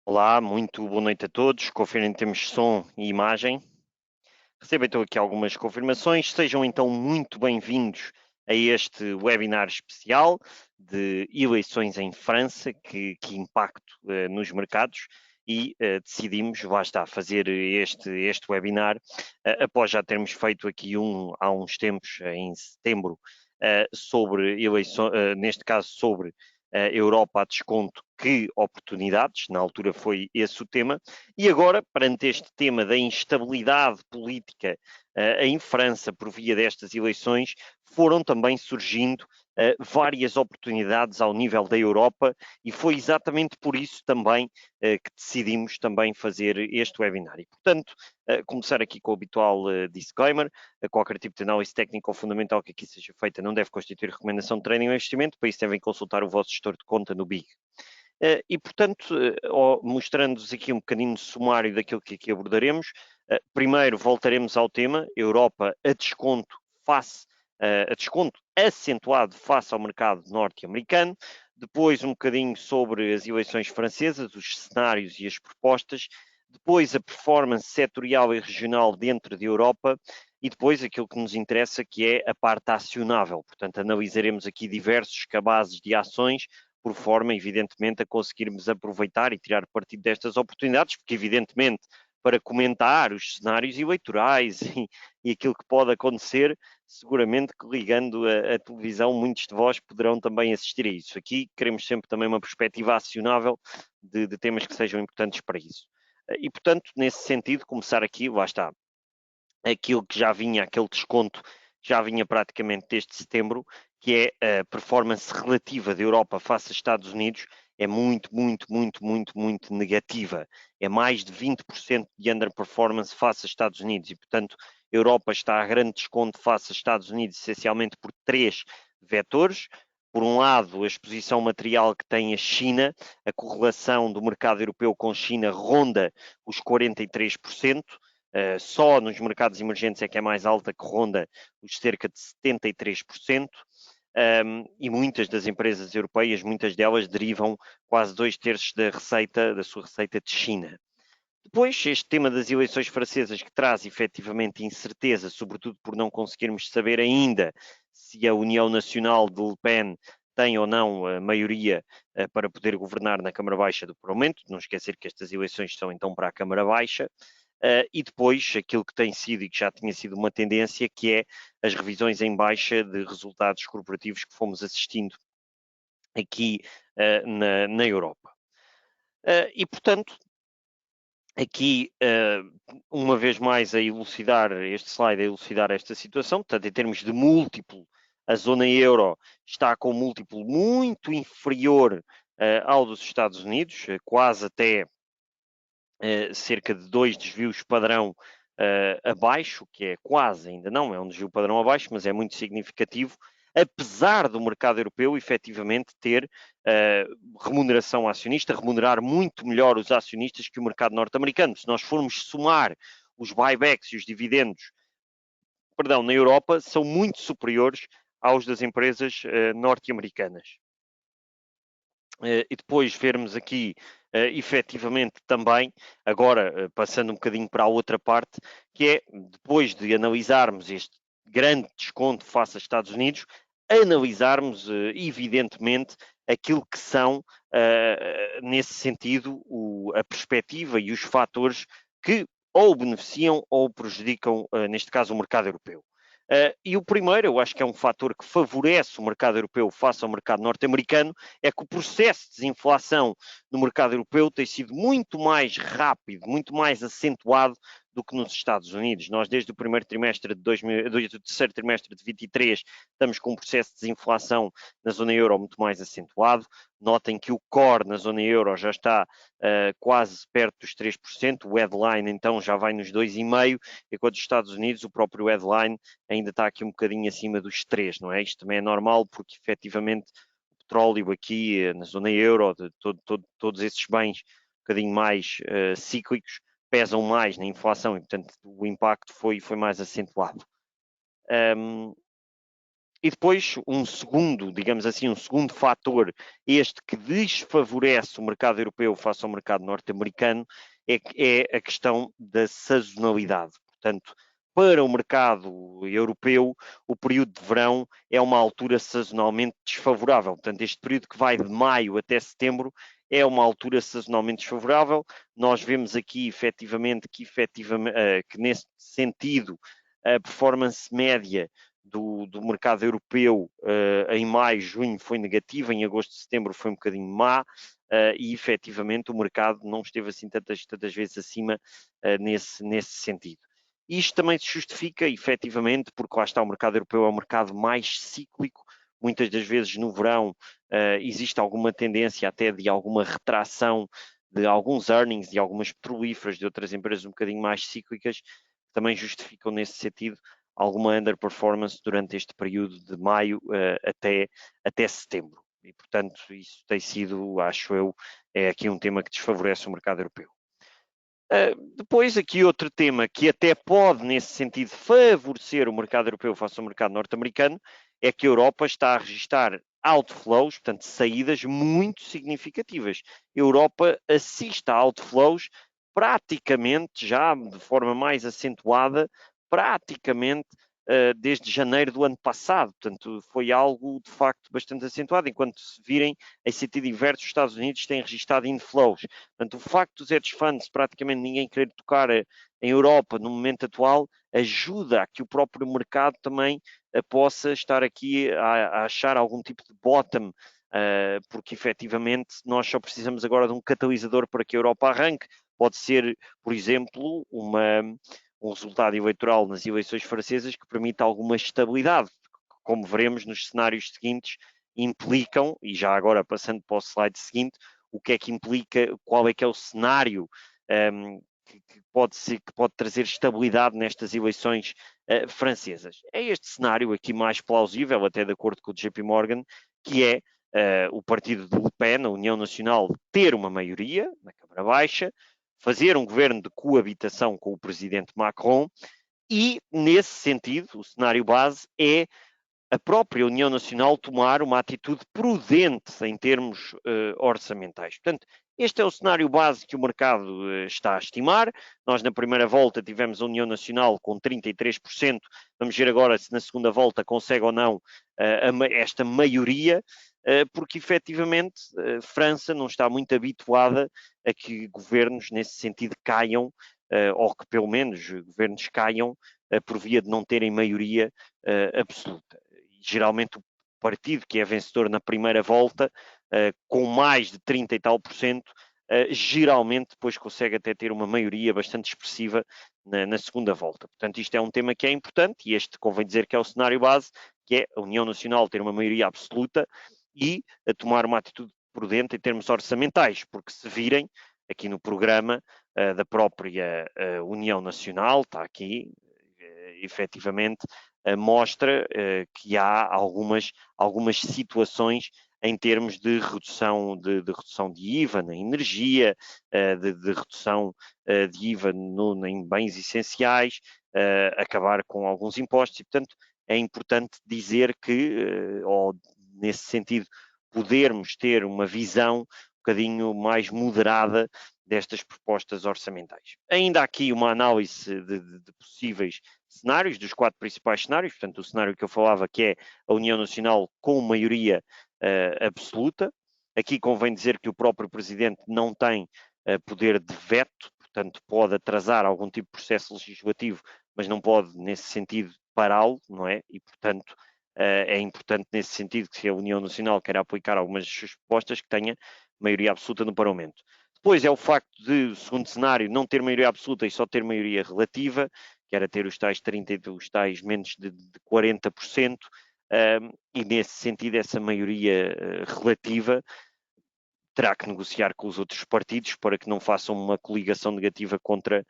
Olá, muito boa noite a todos. Confirmem que temos som e imagem. Recebo então aqui algumas confirmações. Sejam então muito bem-vindos a este webinar especial de eleições em França, que impacto nos mercados, e decidimos, lá está, fazer este webinar após já termos feito aqui há uns tempos, em setembro, sobre eleições, neste caso sobre Europa a desconto que oportunidades, na altura foi esse o tema, e agora, perante este tema da instabilidade política em França por via destas eleições, foram também surgindo várias oportunidades ao nível da Europa e foi exatamente por isso também que decidimos também fazer este webinar. E, portanto, começar aqui com o habitual disclaimer, qualquer tipo de análise técnica ou fundamental que aqui seja feita não deve constituir recomendação de trading ou investimento, para isso devem consultar o vosso gestor de conta no BIG. E, portanto, mostrando-vos aqui um bocadinho de sumário daquilo que aqui abordaremos, primeiro voltaremos ao tema Europa a desconto a desconto acentuado face ao mercado norte-americano, depois um bocadinho sobre as eleições francesas, os cenários e as propostas, depois a performance setorial e regional dentro da Europa e depois aquilo que nos interessa, que é a parte acionável. Portanto, analisaremos aqui diversos cabazes de ações por forma, evidentemente, a conseguirmos aproveitar e tirar partido destas oportunidades, porque, evidentemente, para comentar os cenários eleitorais e aquilo que pode acontecer, seguramente que ligando a televisão, muitos de vós poderão também assistir a isso. Aqui queremos sempre também uma perspectiva acionável de temas que sejam importantes para isso. E, portanto, nesse sentido, começar aqui, lá está, aquilo que já vinha, aquele desconto já vinha praticamente desde setembro, que é a performance relativa da Europa face aos Estados Unidos, é muito negativa. É mais de 20% de underperformance face aos Estados Unidos e, portanto, a Europa está a grande desconto face aos Estados Unidos, essencialmente por três vetores. Por um lado, a exposição material que tem a China, a correlação do mercado europeu com a China ronda os 43%, só nos mercados emergentes é que é mais alta, que ronda os cerca de 73%. E muitas das empresas europeias, muitas delas derivam quase 2/3 da sua receita de China. Depois, este tema das eleições francesas que traz efetivamente incerteza, sobretudo por não conseguirmos saber ainda se a União Nacional de Le Pen tem ou não a maioria para poder governar na Câmara Baixa do Parlamento. Não esquecer que estas eleições são então para a Câmara Baixa. E depois aquilo que tem sido e que já tinha sido uma tendência, que é as revisões em baixa de resultados corporativos que fomos assistindo aqui na Europa. E, portanto, aqui, uma vez mais, a elucidar este slide, a elucidar esta situação, portanto, em termos de múltiplo, a zona euro está com um múltiplo muito inferior ao dos Estados Unidos, quase até cerca de 2 desvios padrão abaixo, que é quase, ainda não é um desvio padrão abaixo, mas é muito significativo, apesar do mercado europeu efetivamente ter remuneração acionista, remunerar muito melhor os acionistas que o mercado norte-americano. Se nós formos somar os buybacks e os dividendos, perdão, na Europa, são muito superiores aos das empresas norte-americanas. E depois vermos aqui efetivamente também, agora passando um bocadinho para a outra parte, que é depois de analisarmos este grande desconto face aos Estados Unidos, analisarmos evidentemente aquilo que são, nesse sentido, a perspectiva e os fatores que ou beneficiam ou prejudicam, neste caso, o mercado europeu. E o primeiro, eu acho que é um fator que favorece o mercado europeu face ao mercado norte-americano, é que o processo de desinflação no mercado europeu tem sido muito mais rápido, muito mais acentuado do que nos Estados Unidos. Nós, desde o primeiro trimestre de do terceiro trimestre de 23, estamos com um processo de desinflação na zona euro muito mais acentuado. Notem que o core na zona euro já está quase perto dos 3%, o headline então já vai nos 2,5%, enquanto os Estados Unidos, o próprio headline ainda está aqui um bocadinho acima dos 3, não é? Isto também é normal porque efetivamente o petróleo aqui na zona euro, todos esses bens um bocadinho mais cíclicos, pesam mais na inflação e, portanto, o impacto foi mais acentuado. Um, E depois, digamos assim, um segundo fator, este que desfavorece o mercado europeu face ao mercado norte-americano, é a questão da sazonalidade. Portanto, para o mercado europeu, o período de verão é uma altura sazonalmente desfavorável. Portanto, este período que vai de maio até setembro é uma altura sazonalmente desfavorável. Nós vemos aqui, efetivamente, que nesse sentido, a performance média do mercado europeu em maio, junho foi negativa, em agosto e setembro foi um bocadinho má, e efetivamente o mercado não esteve assim tantas vezes acima nesse sentido. Isto também se justifica, efetivamente, porque lá está, o mercado europeu é um mercado mais cíclico. Muitas das vezes no verão existe alguma tendência até de alguma retração de alguns earnings, de algumas petrolíferas, de outras empresas um bocadinho mais cíclicas, que também justificam nesse sentido alguma underperformance durante este período de maio até setembro. E, portanto, isso tem sido, acho eu, é aqui um tema que desfavorece o mercado europeu. Depois, aqui outro tema que até pode, nesse sentido, favorecer o mercado europeu face ao mercado norte-americano, é que a Europa está a registrar outflows, portanto, saídas muito significativas. A Europa assiste a outflows praticamente, já de forma mais acentuada, praticamente desde janeiro do ano passado. Portanto, foi algo, de facto, bastante acentuado. Enquanto se virem, em sentido inverso, os Estados Unidos têm registrado inflows. Portanto, o facto dos hedge funds, praticamente ninguém querer tocar em Europa no momento atual, ajuda a que o próprio mercado também possa estar aqui a achar algum tipo de bottom, porque efetivamente nós só precisamos agora de um catalisador para que a Europa arranque. Pode ser, por exemplo, um resultado eleitoral nas eleições francesas que permita alguma estabilidade, como veremos nos cenários seguintes, implicam, e já agora passando para o slide seguinte, o que é que implica, qual é que é o cenário que pode trazer estabilidade nestas eleições francesas. É este cenário aqui mais plausível, até de acordo com o JP Morgan, que é o partido de Le Pen, a União Nacional, ter uma maioria na Câmara Baixa, fazer um governo de coabitação com o presidente Macron e, nesse sentido, o cenário base é a própria União Nacional tomar uma atitude prudente em termos orçamentais. Portanto, este é o cenário base que o mercado está a estimar. Nós, na primeira volta, tivemos a União Nacional com 33%. Vamos ver agora se na segunda volta consegue ou não esta maioria, porque efetivamente França não está muito habituada a que governos nesse sentido caiam, ou que pelo menos governos caiam por via de não terem maioria absoluta. Geralmente o partido que é vencedor na primeira volta, com mais de 30 e tal por cento, geralmente depois consegue até ter uma maioria bastante expressiva na segunda volta. Portanto, isto é um tema que é importante e este convém dizer que é o cenário base, que é a União Nacional ter uma maioria absoluta e a tomar uma atitude prudente em termos orçamentais, porque se virem aqui no programa da própria União Nacional, está aqui, efetivamente, mostra que há algumas situações em termos de redução de IVA na energia, de redução de IVA em bens essenciais, acabar com alguns impostos e, portanto, é importante dizer que, ou nesse sentido, podermos ter uma visão um bocadinho mais moderada destas propostas orçamentais. Ainda há aqui uma análise de possíveis cenários, dos 4 principais cenários, portanto, o cenário que eu falava, que é a União Nacional com maioria absoluta. Aqui convém dizer que o próprio Presidente não tem poder de veto, portanto, pode atrasar algum tipo de processo legislativo, mas não pode, nesse sentido, pará-lo, não é? E, portanto, é importante, nesse sentido, que se a União Nacional quer aplicar algumas das suas propostas, que tenha maioria absoluta no Parlamento. Depois é o facto de, o segundo cenário, não ter maioria absoluta e só ter maioria relativa, que era ter os tais 30%, os tais menos de 40%, e nesse sentido essa maioria relativa terá que negociar com os outros partidos para que não façam uma coligação negativa contra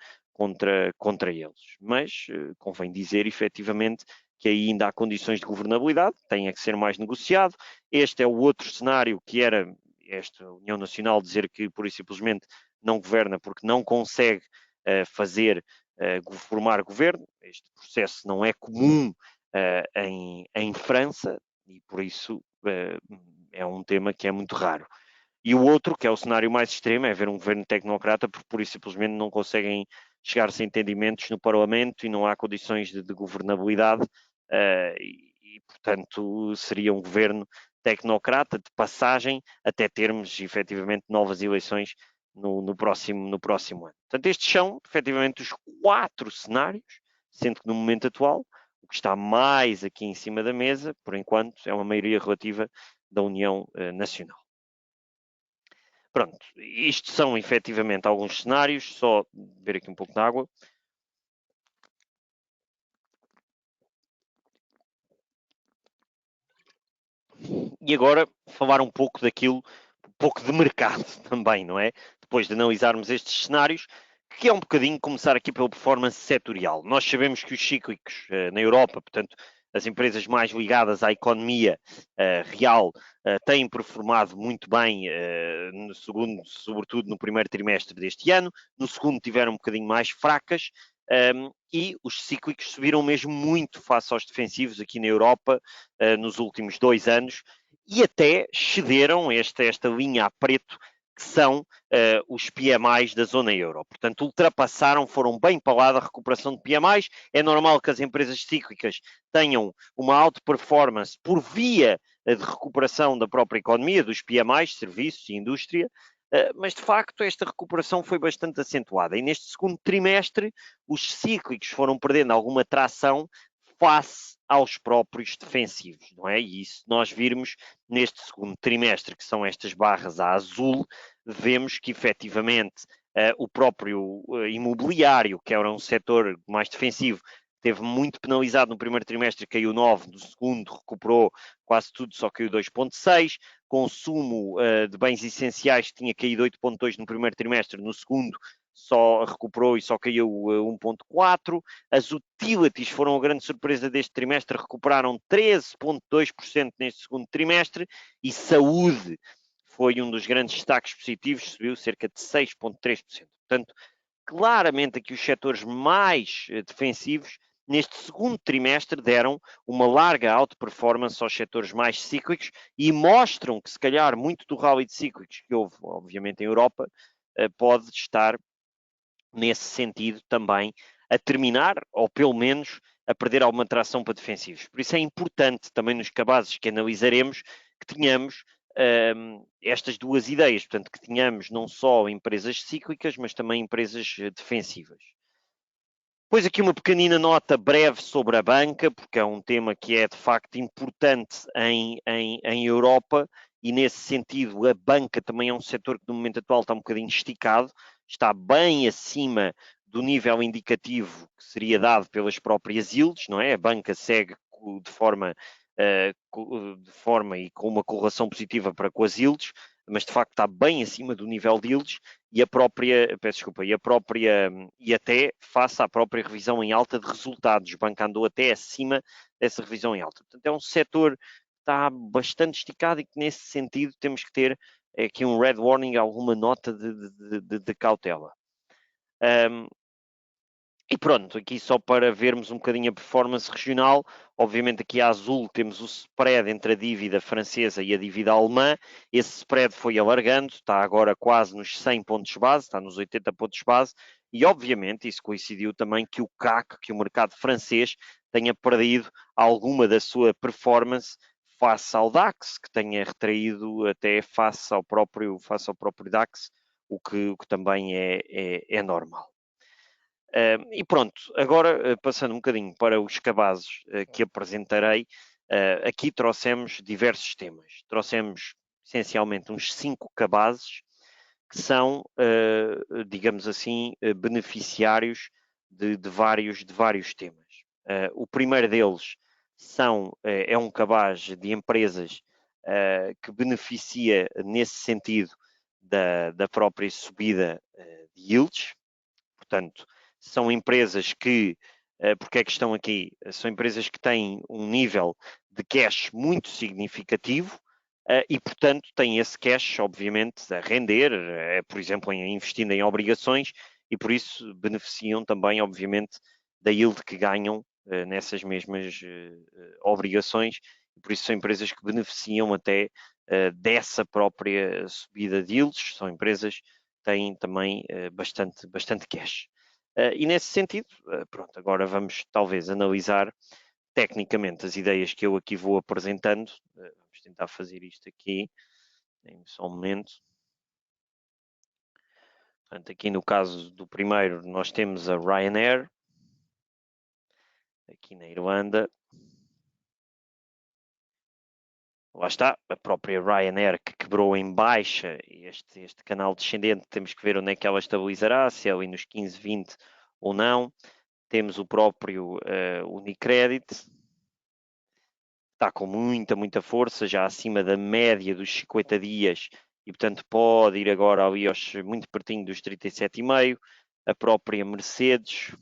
eles. Mas convém dizer, efetivamente, que ainda há condições de governabilidade, tem que ser mais negociado. Este é o outro cenário que era esta União Nacional dizer que, pura e simplesmente, não governa porque não consegue formar governo. Este processo não é comum em França, e por isso é um tema que é muito raro. E o outro, que é o cenário mais extremo, é ver um governo tecnocrata, porque por isso simplesmente não conseguem chegar-se a entendimentos no Parlamento e não há condições de governabilidade, portanto, seria um governo tecnocrata de passagem até termos, efetivamente, novas eleições no próximo ano. Portanto, estes são, efetivamente, os 4 cenários, sendo que no momento atual, o que está mais aqui em cima da mesa, por enquanto, é uma maioria relativa da União Nacional. Pronto, isto são efetivamente alguns cenários, só beber aqui um pouco de água. E agora falar um pouco daquilo, um pouco de mercado também, não é? Depois de analisarmos estes cenários, que é um bocadinho começar aqui pela performance setorial. Nós sabemos que os cíclicos na Europa, portanto, as empresas mais ligadas à economia real têm performado muito bem no segundo, sobretudo no primeiro trimestre deste ano. No segundo tiveram um bocadinho mais fracas. E os cíclicos subiram mesmo muito face aos defensivos aqui na Europa nos últimos 2 anos e até cederam esta linha a preto que são os PMIs da zona euro. Portanto, ultrapassaram, foram bem para lá da recuperação de PMIs. É normal que as empresas cíclicas tenham uma alta performance por via de recuperação da própria economia, dos PMIs, serviços e indústria, mas de facto esta recuperação foi bastante acentuada. E neste segundo trimestre, os cíclicos foram perdendo alguma tração face aos próprios defensivos, não é? E isso nós virmos neste segundo trimestre, que são estas barras a azul, vemos que efetivamente o próprio imobiliário, que era um setor mais defensivo, teve muito penalizado no primeiro trimestre, caiu 9, no segundo recuperou quase tudo, só caiu 2,6. Consumo de bens essenciais que tinha caído 8,2 no primeiro trimestre, no segundo só recuperou e só caiu 1,4. As utilities foram a grande surpresa deste trimestre, recuperaram 13,2% neste segundo trimestre e saúde foi um dos grandes destaques positivos, subiu cerca de 6,3%. Portanto, claramente aqui os setores mais defensivos neste segundo trimestre deram uma larga outperformance aos setores mais cíclicos e mostram que se calhar muito do rally de cíclicos que houve, obviamente, em Europa, pode estar nesse sentido também a terminar, ou pelo menos a perder alguma tração para defensivos. Por isso é importante também nos cabazes que analisaremos que tenhamos estas duas ideias, portanto que tenhamos não só empresas cíclicas, mas também empresas defensivas. Depois aqui uma pequenina nota breve sobre a banca, porque é um tema que é de facto importante em Europa e nesse sentido a banca também é um setor que no momento atual está um bocadinho esticado, está bem acima do nível indicativo que seria dado pelas próprias yields, não é? A banca segue de forma e com uma correlação positiva para com as yields, mas de facto está bem acima do nível de yields e e até face à própria revisão em alta de resultados. O banco andou até acima dessa revisão em alta. Portanto, é um setor que está bastante esticado e que nesse sentido temos que ter aqui um red warning, alguma nota de cautela. E pronto, aqui só para vermos um bocadinho a performance regional, obviamente aqui a azul temos o spread entre a dívida francesa e a dívida alemã, esse spread foi alargando, está agora quase nos 100 pontos base, está nos 80 pontos base, e obviamente isso coincidiu também que o CAC, que o mercado francês, tenha perdido alguma da sua performance face ao DAX, que tenha retraído até face ao próprio DAX, o que também é normal. E pronto, agora passando um bocadinho para os cabazes que apresentarei, aqui trouxemos diversos temas. Trouxemos essencialmente uns 5 cabazes que são, digamos assim, beneficiários de vários temas. O primeiro deles é um cabaz de empresas que beneficia nesse sentido da própria subida de yields, portanto, são empresas que, porque é que estão aqui? São empresas que têm um nível de cash muito significativo e, portanto, têm esse cash, obviamente, a render, por exemplo, investindo em obrigações e, por isso, beneficiam também, obviamente, da yield que ganham nessas mesmas obrigações, e por isso são empresas que beneficiam até dessa própria subida de yields, são empresas que têm também bastante cash. E nesse sentido, pronto, agora vamos talvez analisar tecnicamente as ideias que eu aqui vou apresentando. Vamos tentar fazer isto aqui, só um momento. Portanto, aqui no caso do primeiro, nós temos a Ryanair, aqui na Irlanda. Lá está, a própria Ryanair que quebrou em baixa, este canal descendente, temos que ver onde é que ela estabilizará, se é ali nos 15, 20 ou não. Temos o próprio Unicredit, está com muita força, já acima da média dos 50 dias, e portanto pode ir agora ali muito pertinho dos 37,5. A própria Mercedes,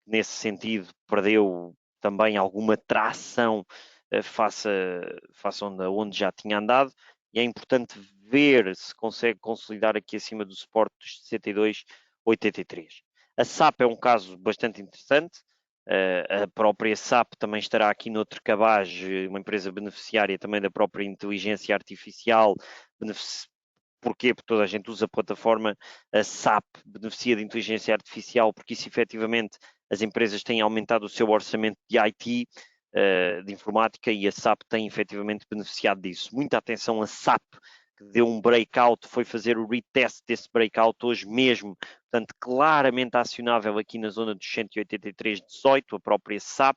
nesse sentido, perdeu também alguma tração face onde já tinha andado, e é importante ver se consegue consolidar aqui acima do suporte dos 62,83. A SAP é um caso bastante interessante. A própria SAP também estará aqui noutro cabaz, uma empresa beneficiária também da própria inteligência artificial. Porquê? Porque toda a gente usa a plataforma. A SAP beneficia de inteligência artificial porque isso efetivamente as empresas têm aumentado o seu orçamento de IT, de informática, e a SAP tem efetivamente beneficiado disso. Muita atenção a SAP, que deu um breakout, foi fazer o retest desse breakout hoje mesmo, portanto claramente acionável aqui na zona dos 183,18, a própria SAP.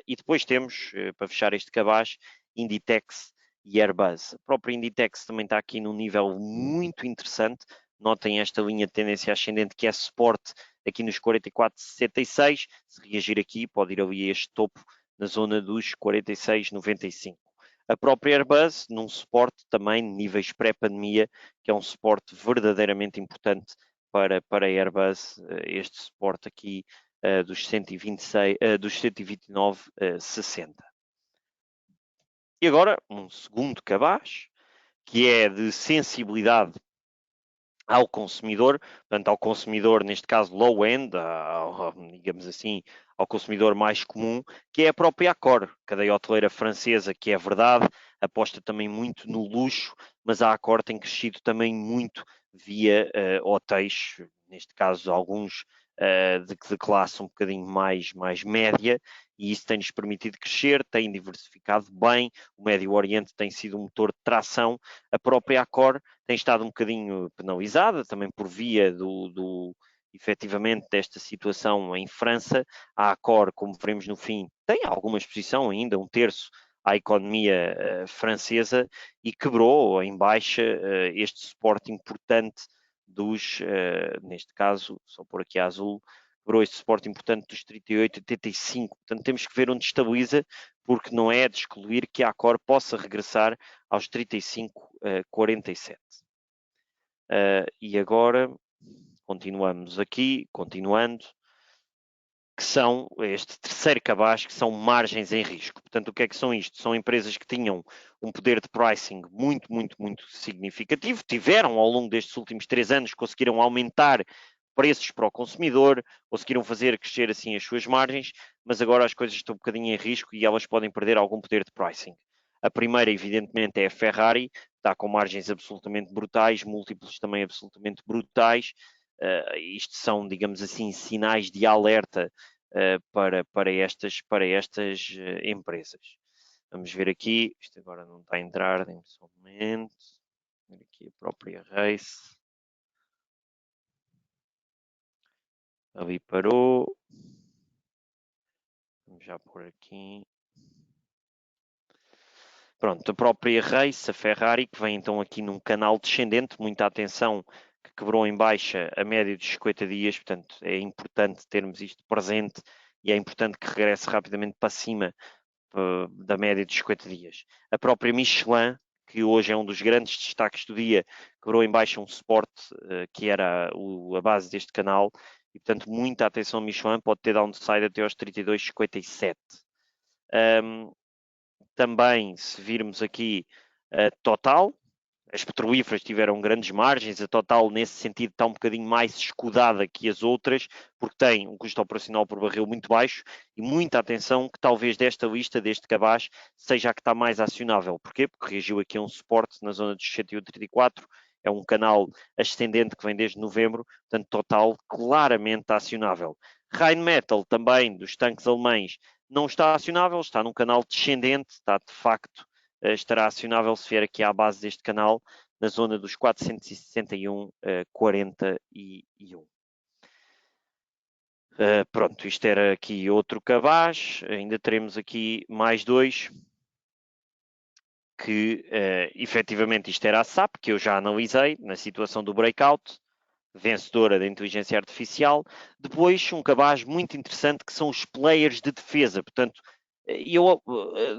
E depois temos, para fechar este cabaz, Inditex e Airbus. A própria Inditex também está aqui num nível muito interessante. Notem esta linha de tendência ascendente que é suporte aqui nos 44,66. Se reagir aqui, pode ir ali a este topo na zona dos 46,95. A própria Airbus, num suporte também níveis pré-pandemia, que é um suporte verdadeiramente importante para a Airbus, este suporte aqui dos 129,60. E agora, um segundo cabaz, que é de sensibilidade ao consumidor, portanto, ao consumidor, neste caso, low-end, digamos assim, ao consumidor mais comum, que é a própria Accor, cadeia hoteleira francesa, que é verdade, aposta também muito no luxo, mas a Accor tem crescido também muito via hotéis, neste caso alguns de classe um bocadinho mais média, e isso tem-nos permitido crescer, tem diversificado bem, o Médio Oriente tem sido um motor de tração, a própria Accor tem estado um bocadinho penalizada, também por via efetivamente desta situação em França. A Accor, como veremos no fim, tem alguma exposição ainda, um terço à economia francesa, e quebrou em baixa este suporte importante dos, neste caso, só por aqui a azul, quebrou este suporte importante dos 38,85. Portanto, temos que ver onde estabiliza, porque não é de excluir que a Accor possa regressar aos 35,47. E agora, continuamos aqui, continuando, que são este terceiro cabaz, que são margens em risco. Portanto, o que é que são isto? São empresas que tinham um poder de pricing muito significativo, tiveram ao longo destes últimos 3 anos, conseguiram aumentar preços para o consumidor, conseguiram fazer crescer assim as suas margens, mas agora as coisas estão um bocadinho em risco e elas podem perder algum poder de pricing. A primeira, evidentemente, é a Ferrari, está com margens absolutamente brutais, múltiplos também absolutamente brutais. Isto são, digamos assim, sinais de alerta para estas empresas. Vamos ver aqui, isto agora não está a entrar, dê-me só um momento. Ver aqui a própria Race. Ali parou. Vamos já por aqui. Pronto, a própria Race, a Ferrari, que vem então aqui num canal descendente, muita atenção, que quebrou em baixa a média dos 50 dias, portanto é importante termos isto presente e é importante que regresse rapidamente para cima da média dos 50 dias. A própria Michelin, que hoje é um dos grandes destaques do dia, quebrou em baixa um suporte que era a base deste canal, e portanto muita atenção. Michelin pode ter downside até aos 32,57. Também, se virmos aqui a Total, as petrolíferas tiveram grandes margens, a Total nesse sentido está um bocadinho mais escudada que as outras, porque tem um custo operacional por barril muito baixo e muita atenção que talvez desta lista, deste cabaz, seja a que está mais acionável. Porquê? Porque reagiu aqui a um suporte na zona dos 134, é um canal ascendente que vem desde novembro, portanto Total claramente acionável. Rheinmetall também, dos tanques alemães, não está acionável, está num canal descendente, está de facto estará acionável se vier aqui à base deste canal, na zona dos 461,41. Pronto, isto era aqui outro cabaz, ainda teremos aqui mais dois, que efetivamente isto era a SAP, que eu já analisei na situação do breakout, vencedora da inteligência artificial. Depois, um cabaz muito interessante que são os players de defesa, portanto, eu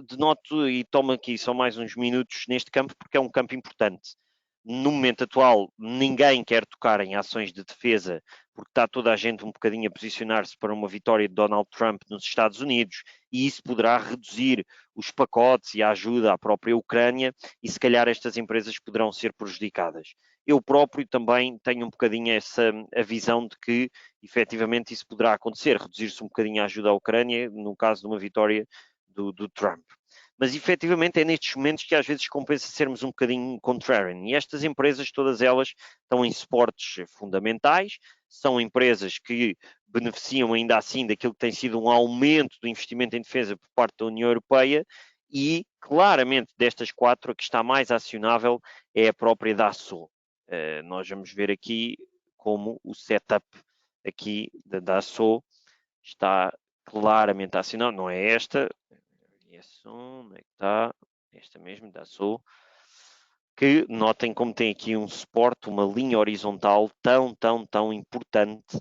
denoto e tomo aqui só mais uns minutos neste campo porque é um campo importante. No momento atual, ninguém quer tocar em ações de defesa porque está toda a gente um bocadinho a posicionar-se para uma vitória de Donald Trump nos Estados Unidos e isso poderá reduzir os pacotes e a ajuda à própria Ucrânia e se calhar estas empresas poderão ser prejudicadas. Eu próprio também tenho um bocadinho a visão de que efetivamente isso poderá acontecer, reduzir-se um bocadinho a ajuda à Ucrânia no caso de uma vitória do Trump. Mas efetivamente é nestes momentos que às vezes compensa sermos um bocadinho contrarian. E estas empresas, todas elas, estão em suportes fundamentais, são empresas que beneficiam ainda assim daquilo que tem sido um aumento do investimento em defesa por parte da União Europeia e, claramente, destas quatro, a que está mais acionável é a própria Dassault. Nós vamos ver aqui como o setup aqui da Dassault está claramente acionável. Não é esta, onde é que está? Esta mesmo, Dassault. Que notem como tem aqui um suporte, uma linha horizontal tão importante.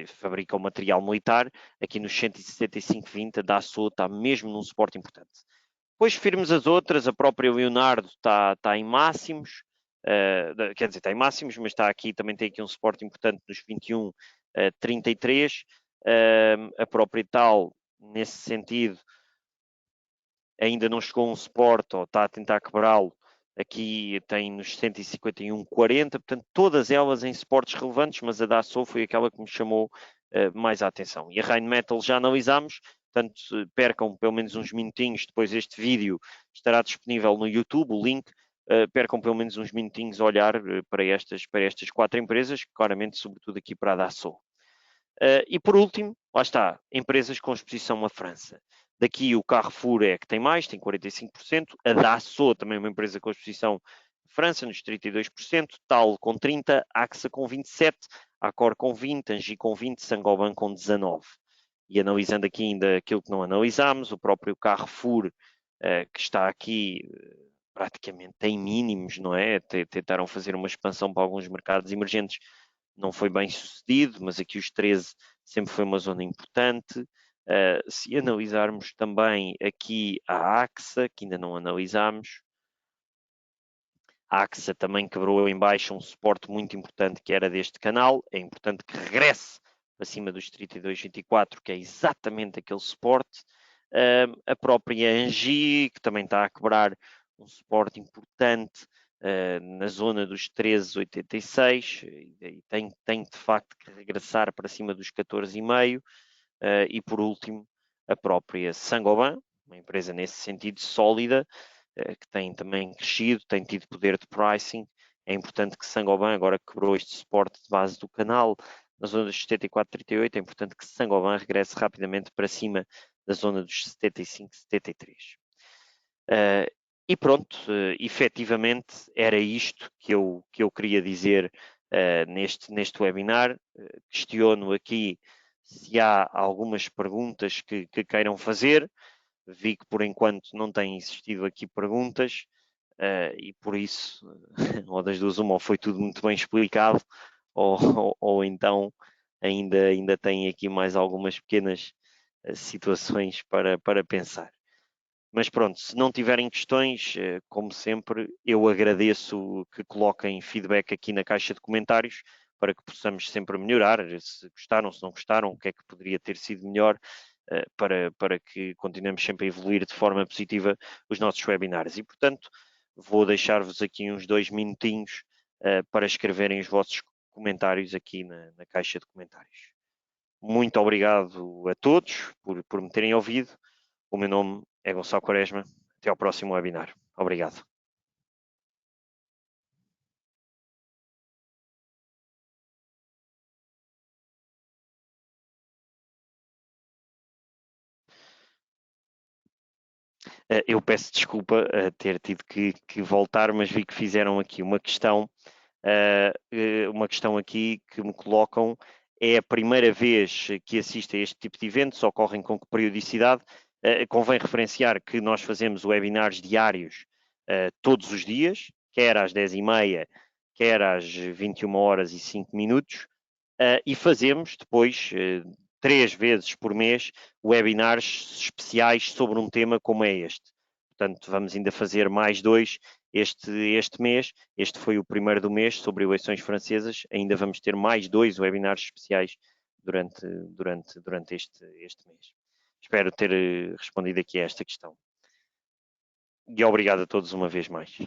Fabrica o material militar. Aqui nos 175,20, a Dassault está mesmo num suporte importante. Depois firmes as outras, a própria Leonardo está em máximos, quer dizer, está em máximos, mas está aqui, também tem aqui um suporte importante nos 21,33. A própria Tal, nesse sentido, ainda não chegou a um suporte, ou está a tentar quebrá-lo, aqui tem nos 151,40, portanto, todas elas em suportes relevantes, mas a Dassault foi aquela que me chamou mais a atenção. E a Rheinmetall já analisámos, portanto, percam pelo menos uns minutinhos, depois este vídeo estará disponível no YouTube, o link, percam pelo menos uns minutinhos a olhar para estas quatro empresas, claramente, sobretudo aqui para a Dassault. E por último, lá está, empresas com exposição à França. Daqui o Carrefour é que tem mais, tem 45%. A Dassault também é uma empresa com exposição à França, nos 32%. Tal com 30%, AXA com 27%, Accor com 20%, Angi com 20%, Saint-Gobain com 19%. E analisando aqui ainda aquilo que não analisámos, o próprio Carrefour, que está aqui praticamente em mínimos, não é? Tentaram fazer uma expansão para alguns mercados emergentes, não foi bem sucedido, mas aqui os 13 sempre foi uma zona importante. Se analisarmos também aqui a AXA, que ainda não analisámos, a AXA também quebrou em baixo um suporte muito importante que era deste canal, é importante que regresse acima dos 32,24, que é exatamente aquele suporte. A própria Angi, que também está a quebrar um suporte importante na zona dos 13,86 e tem de facto que regressar para cima dos 14,5 e por último a própria Saint-Gobain, uma empresa nesse sentido sólida, que tem também crescido, tem tido poder de pricing. É importante que Saint-Gobain, agora que quebrou este suporte de base do canal, na zona dos 74,38, é importante que Saint-Gobain regresse rapidamente para cima da zona dos 75,73. E pronto, efetivamente era isto que eu queria dizer neste webinar. Questiono aqui se há algumas perguntas que queiram fazer. Vi que por enquanto não têm existido aqui perguntas e por isso, ou das duas, uma, ou foi tudo muito bem explicado, ou então ainda tem aqui mais algumas pequenas situações para pensar. Mas pronto, se não tiverem questões, como sempre, eu agradeço que coloquem feedback aqui na caixa de comentários para que possamos sempre melhorar, se gostaram, se não gostaram, o que é que poderia ter sido melhor, para que continuemos sempre a evoluir de forma positiva os nossos webinars. E, portanto, vou deixar-vos aqui uns 2 minutinhos para escreverem os vossos comentários aqui na caixa de comentários. Muito obrigado a todos por me terem ouvido. O meu nome é Gonçalo Quaresma. Até ao próximo webinar. Obrigado. Eu peço desculpa ter tido que voltar, mas vi que fizeram aqui uma questão aqui que me colocam. É a primeira vez que assiste a este tipo de eventos, ocorrem com que periodicidade? Convém referenciar que nós fazemos webinars diários todos os dias, quer às 10h30, quer às 21h05, e fazemos depois 3 vezes por mês webinars especiais sobre um tema como é este. Portanto, vamos ainda fazer mais 2 este mês. Este foi o primeiro do mês sobre eleições francesas. Ainda vamos ter mais 2 webinars especiais durante este mês. Espero ter respondido aqui a esta questão. E obrigado a todos uma vez mais.